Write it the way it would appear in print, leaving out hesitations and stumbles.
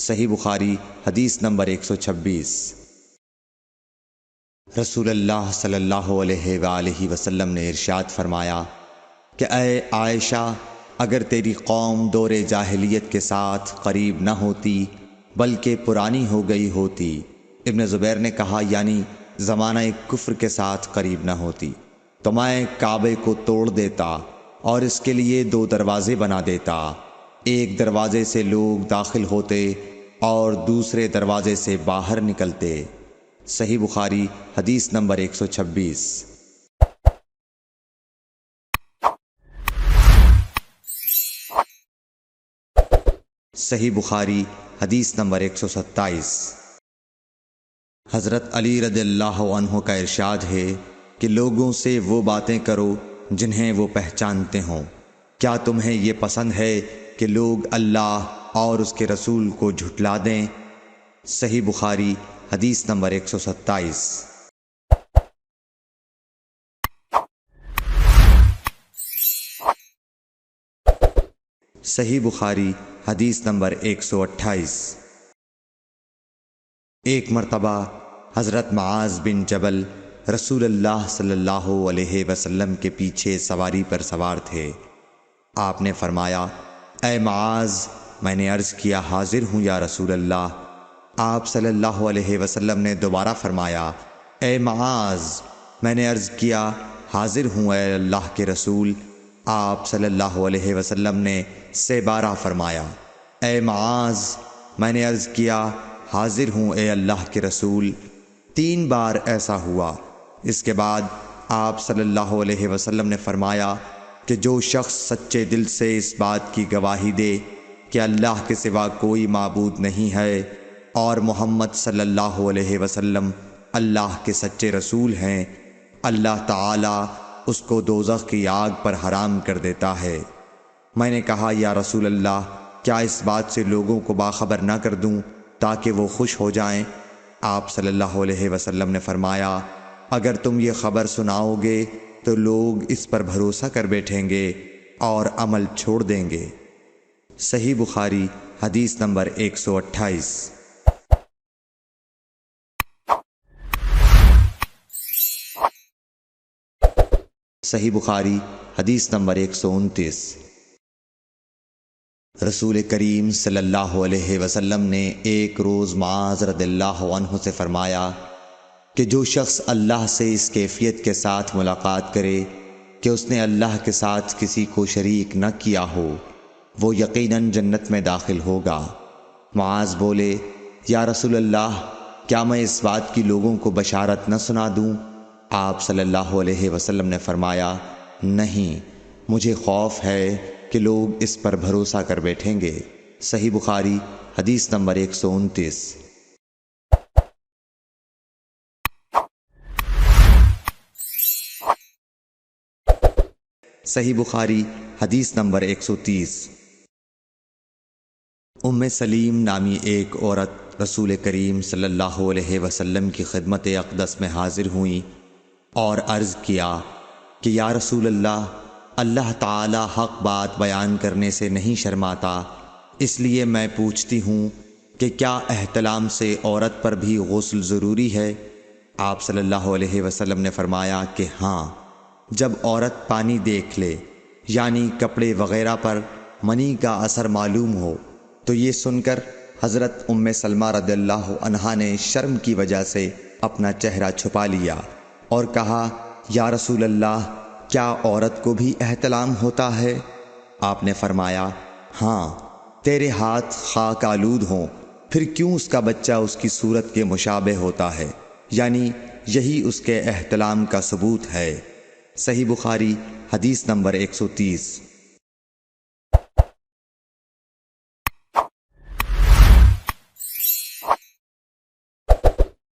صحیح بخاری حدیث نمبر 126۔ رسول اللہ صلی اللہ علیہ وآلہ وسلم نے ارشاد فرمایا کہ اے عائشہ، اگر تیری قوم دور جاہلیت کے ساتھ قریب نہ ہوتی بلکہ پرانی ہو گئی ہوتی۔ ابن زبیر نے کہا یعنی زمانہ کفر کے ساتھ قریب نہ ہوتی، تو میں کعبے کو توڑ دیتا اور اس کے لیے 2 دروازے بنا دیتا، ایک دروازے سے لوگ داخل ہوتے اور دوسرے دروازے سے باہر نکلتے۔ صحیح بخاری حدیث نمبر 126۔ صحیح بخاری حدیث نمبر 127۔ حضرت علی رضی اللہ عنہ کا ارشاد ہے کہ لوگوں سے وہ باتیں کرو جنہیں وہ پہچانتے ہوں۔ کیا تمہیں یہ پسند ہے کہ لوگ اللہ اور اس کے رسول کو جھٹلا دیں؟ صحیح بخاری حدیث نمبر 127۔ صحیح بخاری حدیث نمبر 128۔ ایک مرتبہ حضرت معاذ بن جبل رسول اللہ صلی اللہ علیہ وسلم کے پیچھے سواری پر سوار تھے۔ آپ نے فرمایا اے معاذ، میں نے عرض کیا حاضر ہوں یا رسول اللہ۔ آپ صلی اللہ علیہ وسلم نے دوبارہ فرمایا اے معاذ، میں نے عرض کیا حاضر ہوں اے اللہ کے رسول۔ آپ صلی اللہ علیہ وسلم نے 12 فرمایا اے معاذ، میں نے عرض کیا حاضر ہوں اے اللہ کے رسول۔ 3 بار ایسا ہوا۔ اس کے بعد آپ صلی اللہ علیہ وسلم نے فرمایا کہ جو شخص سچے دل سے اس بات کی گواہی دے کہ اللہ کے سوا کوئی معبود نہیں ہے اور محمد صلی اللہ علیہ وسلم اللہ کے سچے رسول ہیں، اللہ تعالی اس کو دوزخ کی آگ پر حرام کر دیتا ہے۔ میں نے کہا یا رسول اللہ، کیا اس بات سے لوگوں کو باخبر نہ کر دوں تاکہ وہ خوش ہو جائیں؟ آپ صلی اللہ علیہ وسلم نے فرمایا اگر تم یہ خبر سناؤ گے تو لوگ اس پر بھروسہ کر بیٹھیں گے اور عمل چھوڑ دیں گے۔ صحیح بخاری حدیث نمبر 128۔ صحیح بخاری حدیث نمبر 129۔ رسول کریم صلی اللہ علیہ وسلم نے ایک روز معاذ رضی اللہ عنہ سے فرمایا کہ جو شخص اللہ سے اس کیفیت کے ساتھ ملاقات کرے کہ اس نے اللہ کے ساتھ کسی کو شریک نہ کیا ہو، وہ یقیناً جنت میں داخل ہوگا۔ معاذ بولے یا رسول اللہ، کیا میں اس بات کی لوگوں کو بشارت نہ سنا دوں؟ آپ صلی اللہ علیہ وسلم نے فرمایا نہیں، مجھے خوف ہے کہ لوگ اس پر بھروسہ کر بیٹھیں گے۔ صحیح بخاری حدیث نمبر 129۔ صحیح بخاری حدیث نمبر 130۔ ام سلیم نامی ایک عورت رسول کریم صلی اللہ علیہ وسلم کی خدمت اقدس میں حاضر ہوئیں اور عرض کیا کہ یا رسول اللہ، اللہ تعالی حق بات بیان کرنے سے نہیں شرماتا، اس لیے میں پوچھتی ہوں کہ کیا احتلام سے عورت پر بھی غسل ضروری ہے؟ آپ صلی اللہ علیہ وسلم نے فرمایا کہ ہاں، جب عورت پانی دیکھ لے یعنی کپڑے وغیرہ پر منی کا اثر معلوم ہو۔ تو یہ سن کر حضرت ام سلمہ رضی اللہ عنہا نے شرم کی وجہ سے اپنا چہرہ چھپا لیا اور کہا یا رسول اللہ، کیا عورت کو بھی احتلام ہوتا ہے؟ آپ نے فرمایا ہاں، تیرے ہاتھ خاک آلود ہوں، پھر کیوں اس کا بچہ اس کی صورت کے مشابہ ہوتا ہے، یعنی یہی اس کے احتلام کا ثبوت ہے۔ صحیح بخاری حدیث نمبر 130۔